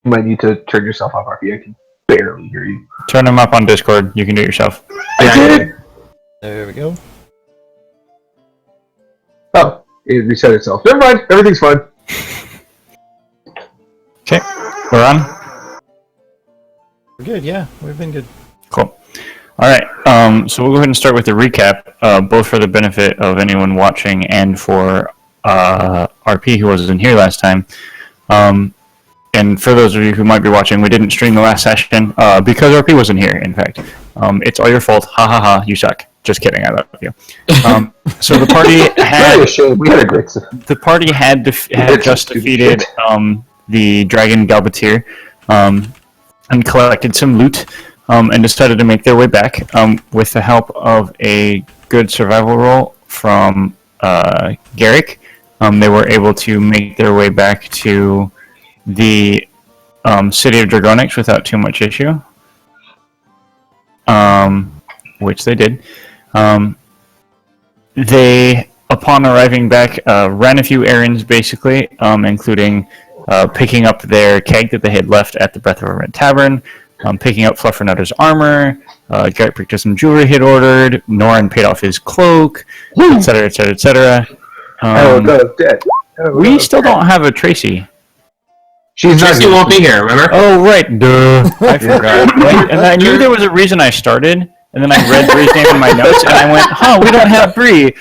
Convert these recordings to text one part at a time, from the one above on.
You might need to turn yourself off, RP. I can barely hear you. Turn them up on Discord. You can do it yourself. I did! There we go. Oh, it reset itself. Never mind. Everything's fine. Okay, we're on. We're good, yeah. We've been good. Cool. All right, so we'll go ahead and start with the recap, both for the benefit of anyone watching and for RP who wasn't here last time. And for those of you who might be watching, we didn't stream the last session because RP wasn't here, in fact. It's all your fault. Ha ha ha, you suck. Just kidding, I love you. So the party had... Really a shame. We had a great session. The party had just defeated the dragon Galitaia and collected some loot and decided to make their way back with the help of a good survival roll from Garrick. They were able to make their way back to the city of Dragonix without too much issue, which they did. They, upon arriving back, ran a few errands, basically, including picking up their keg that they had left at the Breath of Hermit Tavern, picking up Fluffernutta's armor, Garrett picked up some jewelry he'd ordered, Norin paid off his cloak, etc., etc., etc. We still don't have a Tracy. Tracy won't be here, remember? Oh, right. Duh. I forgot. And I knew there was a reason I started, and then I read Bree's name in my notes, and I went, we don't have Bree.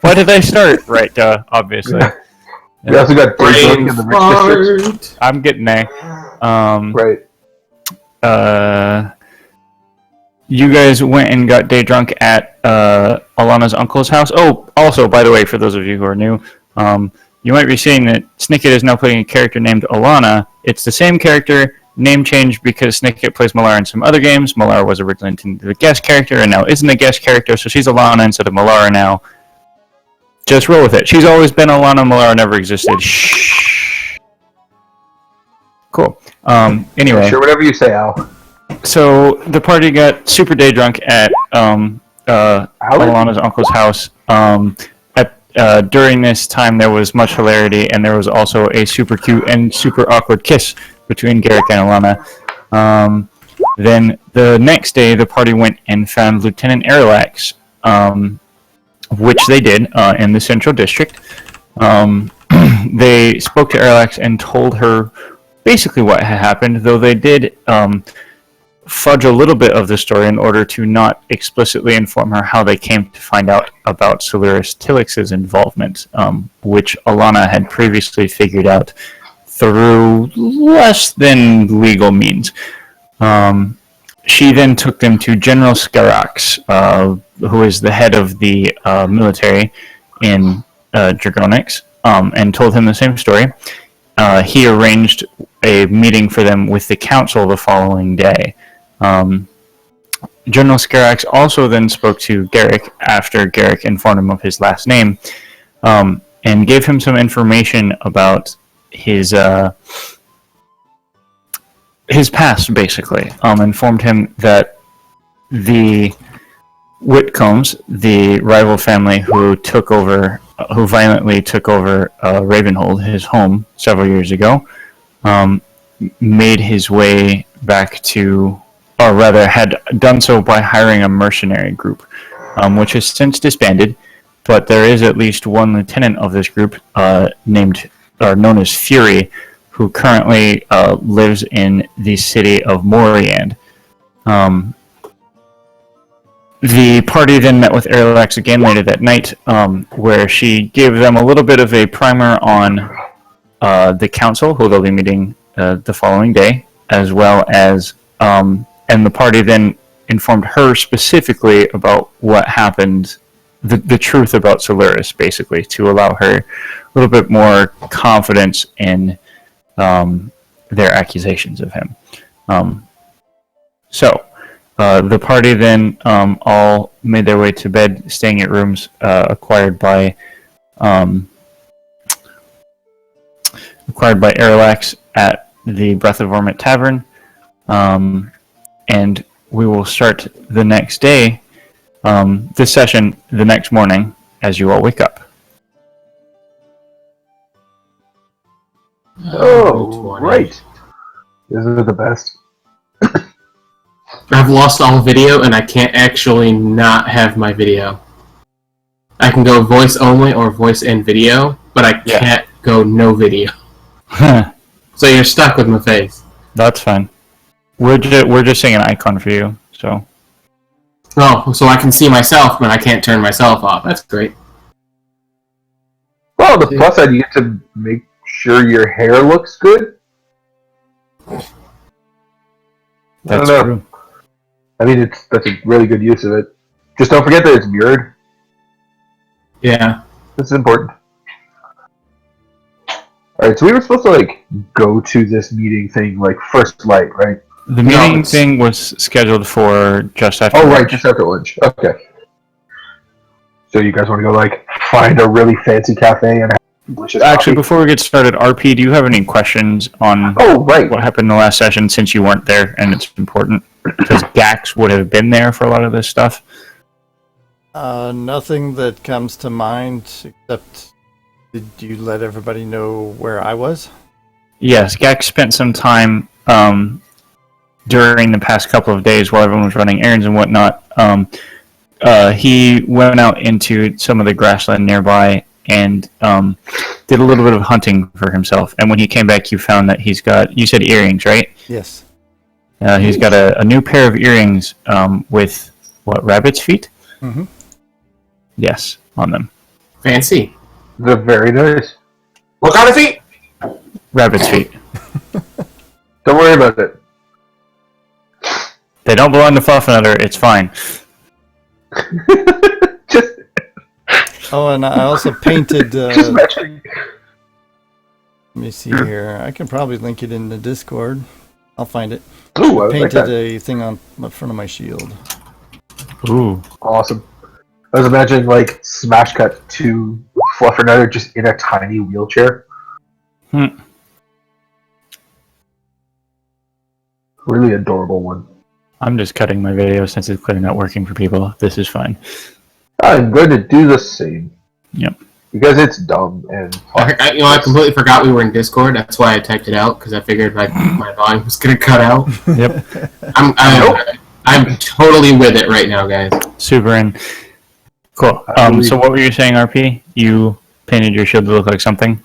Why did I start? Right, obviously. We also got Daybreak in the Rich District. I'm getting there. Right. You guys went and got day drunk at Alana's uncle's house. Oh, also, by the way, for those of you who are new, you might be seeing that Snicket is now playing a character named Alana. It's the same character, name changed because Snicket plays Malar in some other games. Malar was originally the guest character and now isn't a guest character, so she's Alana instead of Malara now. Just roll with it. She's always been Alana, Malara never existed. Shh. Cool. Anyway. Sure, whatever you say, Al. So the party got super day drunk at Alana's uncle's house. During this time, there was much hilarity, and there was also a super cute and super awkward kiss between Garrick and Alana. Then the next day, the party went and found Lieutenant Arilax, which they did in the Central District. They spoke to Arilax and told her basically what had happened, though they did fudge a little bit of the story in order to not explicitly inform her how they came to find out about Solaris Tilix's involvement, which Alana had previously figured out through less than legal means. She then took them to General Skarax, who is the head of the military in Dragonix, and told him the same story. He arranged a meeting for them with the council the following day. General Skarax also then spoke to Garrick after Garrick informed him of his last name, and gave him some information about his past, basically. Informed him that the Whitcombs, the rival family who violently took over Ravenhold, his home, several years ago, made his way back to, or rather had done so by hiring a mercenary group, which has since disbanded, but there is at least one lieutenant of this group known as Fury, who currently lives in the city of Moriand. The party then met with Arilax again later that night, where she gave them a little bit of a primer on the council, who they'll be meeting the following day, as well as, and the party then informed her specifically about what happened, the truth about Solaris, basically, to allow her a little bit more confidence in their accusations of him. So the party then all made their way to bed, staying at rooms acquired by Arilax at the Breath of Hermit Tavern, and we will start the next day, this session, the next morning, as you all wake up. Oh, right. Isn't it the best? I've lost all video, and I can't actually not have my video. I can go voice only or voice and video, but I can't go no video. So you're stuck with my face. That's fine. We're just seeing an icon for you, so. Oh, so I can see myself, but I can't turn myself off. That's great. Well, the plus side, you get to make sure your hair looks good. That's true. I mean, that's a really good use of it. Just don't forget that it's mirrored. Yeah. This is important. Alright, so we were supposed to, go to this meeting thing, first light, right? The meeting thing was scheduled for just after lunch. Right, just after lunch. Okay. So you guys want to go, find a really fancy cafe and have delicious Actually, coffee? before we get started, RP, do you have any questions on what happened in the last session since you weren't there and it's important? Because Gax would have been there for a lot of this stuff. Nothing that comes to mind except, did you let everybody know where I was? Yes, Gax spent some time during the past couple of days while everyone was running errands and whatnot. He went out into some of the grassland nearby and did a little bit of hunting for himself. And when he came back, you found that he's got, you said earrings, right? Yes. He's got a new pair of earrings with, rabbit's feet? Mm-hmm. Yes, on them. Fancy. They're very nice. What kind of feet? Rabbit's feet. Don't worry about it. They don't belong to Fluffernutter, it's fine. Just Oh, and I also painted... just mentioning. let me see here. I can probably link it in the Discord. I'll find it. Ooh, I like Painted that. a thing on the front of my shield. Ooh. Awesome. I was imagining smash cut to Fluffernutter just in a tiny wheelchair. Really adorable one. I'm just cutting my video since it's clearly not working for people. This is fine. I'm going to do the same. Yep. Because it's dumb and I completely forgot we were in Discord. That's why I typed it out, because I figured my volume was going to cut out. Yep. I'm totally with it right now, guys. Super in. Cool. So what were you saying, RP? You painted your shield to look like something?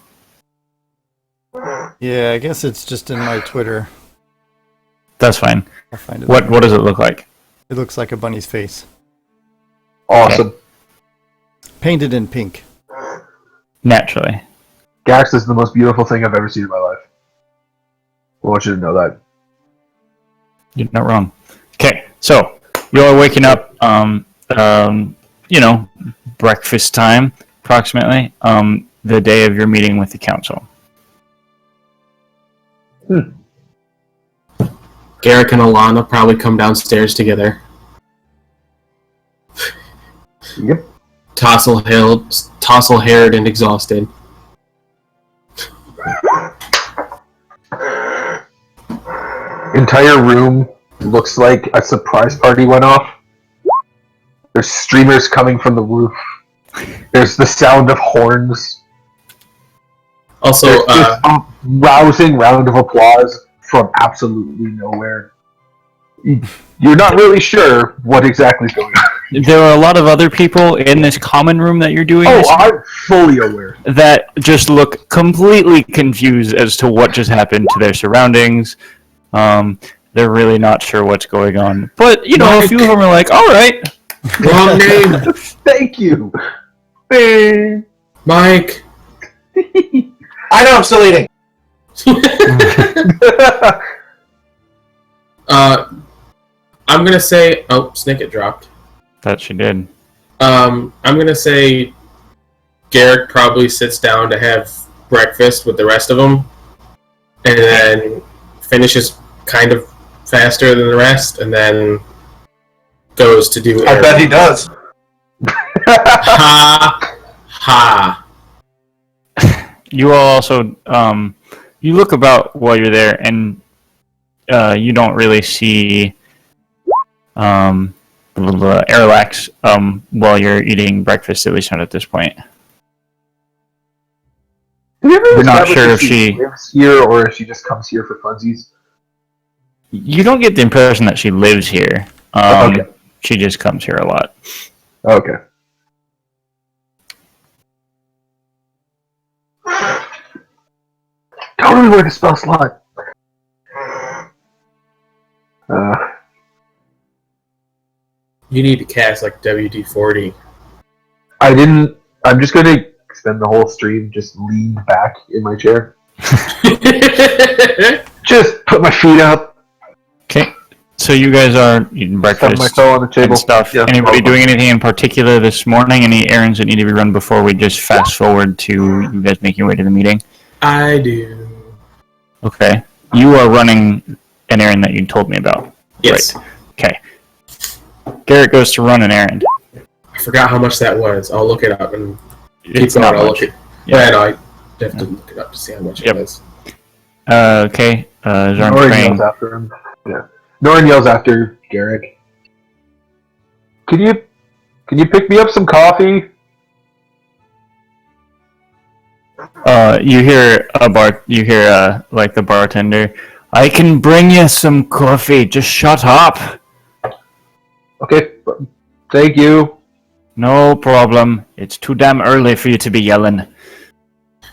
Yeah, I guess it's just in my Twitter. That's fine. I'll find it. What does it look like? It looks like a bunny's face. awesome. Painted in pink. Naturally. Gax is the most beautiful thing I've ever seen in my life. I want you to know that. You're not wrong. Okay, so you're waking up, breakfast time, approximately, the day of your meeting with the council. Garrick and Alana probably come downstairs together. Yep. Tousle-haired and exhausted. Entire room looks like a surprise party went off. There's streamers coming from the roof. There's the sound of horns. Also, There's just a rousing round of applause from absolutely nowhere. You're not really sure what exactly is going on. There are a lot of other people in this common room that you're doing this I'm fully aware. that just look completely confused as to what just happened to their surroundings. They're really not sure what's going on. But, a few of them are like, all right. wrong name. Thank you. Mike. I know, I'm still eating. I'm gonna say. Oh, Snicket dropped. That she did. I'm gonna say Garrick probably sits down to have breakfast with the rest of them, and then finishes kind of faster than the rest, and then goes to do. I bet he does. Ha ha. You all also, you look about while you're there, and you don't really see Airlax while you're eating breakfast, at least not at this point. We're not sure if she lives here or if she just comes here for funsies. You don't get the impression that she lives here. Okay. She just comes here a lot. Okay. Don't really where to spell slot. You need to cast like WD-40. I didn't. I'm just going to spend the whole stream just leaned back in my chair. Just put my feet up. Okay. So you guys are eating Have breakfast my toe on the table. and stuff. Yeah, Anybody well, doing anything in particular this morning? Any errands that need to be run before we just fast forward to you guys making your way to the meeting? I do. Okay. You are running an errand that you told me about. Yes. Right. Okay. Garrett goes to run an errand. I forgot how much that was. I'll look it up and keep It's going. not I'll much. look it. Yeah. Yeah, no, I have to look it up to see how much Yep. it was. Okay. Zorn Norin praying. yells after him. Yeah. Norin yells after Garrick. Can you pick me up some coffee? You hear like the bartender. I can bring you some coffee. Just shut up. Okay. Thank you. No problem. It's too damn early for you to be yelling.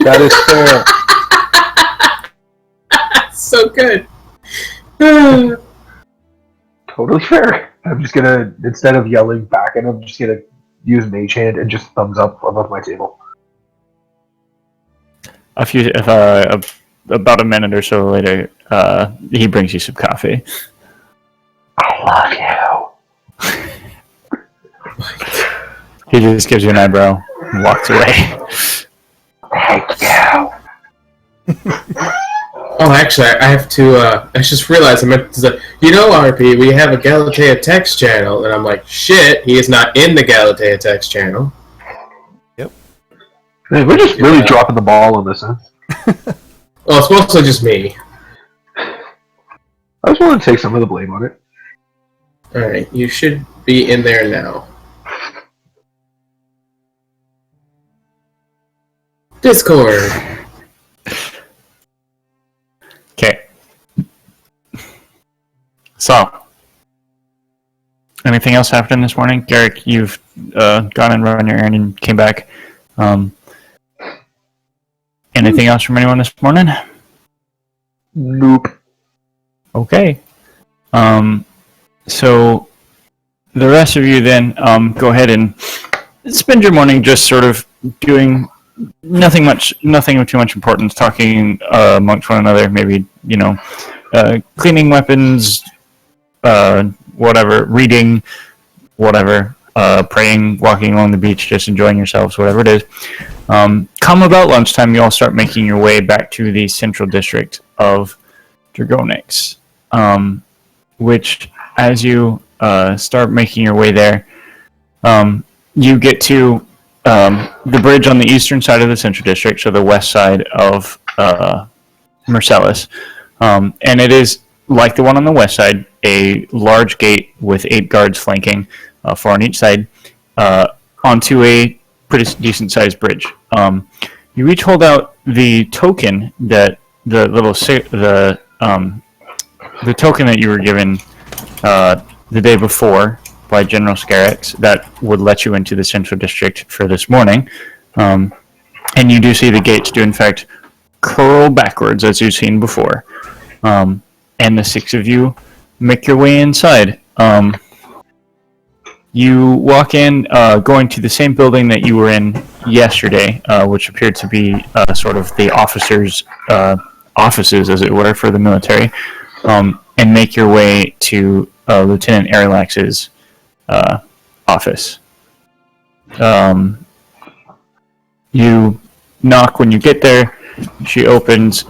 That is fair. So good. Totally fair. I'm just gonna, instead of yelling back at him, I'm just gonna use Mage Hand and just thumbs up above my table. About a minute or so later, he brings you some coffee. I love He just gives you an eyebrow and walks away. you. Thank you. Oh, actually, I have to. I just realized I meant to say, RP, we have a Galitaia text channel, and I'm like, shit, he is not in the Galitaia text channel. Man, we're just really dropping the ball on this, huh? Well, it's mostly just me. I just want to take some of the blame on it. All right, you should be in there now. Discord. Okay. So, anything else happened this morning? Garrick, you've gone and run your errand and came back. Anything else from anyone this morning? Nope. Okay. So, the rest of you then go ahead and spend your morning just sort of doing nothing of too much importance, talking amongst one another, maybe, cleaning weapons, whatever, reading, whatever, praying, walking along the beach, just enjoying yourselves, whatever it is. Come about lunchtime, you all start making your way back to the central district of Dragonix, which, as you start making your way there, you get to the bridge on the eastern side of the central district, so the west side of Marcellus, and it is like the one on the west side, a large gate with 8 guards flanking, 4 on each side, onto a pretty decent sized bridge. You each hold out the token that the token that you were given the day before by General Scarex that would let you into the central district for this morning. And you do see the gates do in fact curl backwards as you've seen before. And the 6 of you make your way inside. You walk in, going to the same building that you were in yesterday, which appeared to be sort of the officers' offices, as it were, for the military, and make your way to Lieutenant Arilax's office. You knock when you get there. She opens,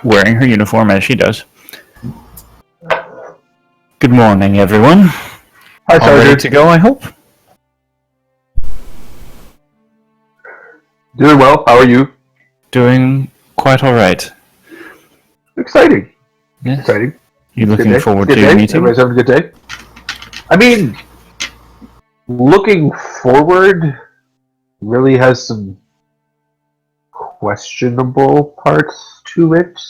wearing her uniform as she does. Good morning, everyone. Hi, All ready Sergeant. to go, I hope? Doing well. How are you? Doing quite all right. Exciting. Yes. Exciting. You Good looking day. forward Good to your day. meeting? Everybody's having a good day? I mean, looking forward really has some questionable parts to it.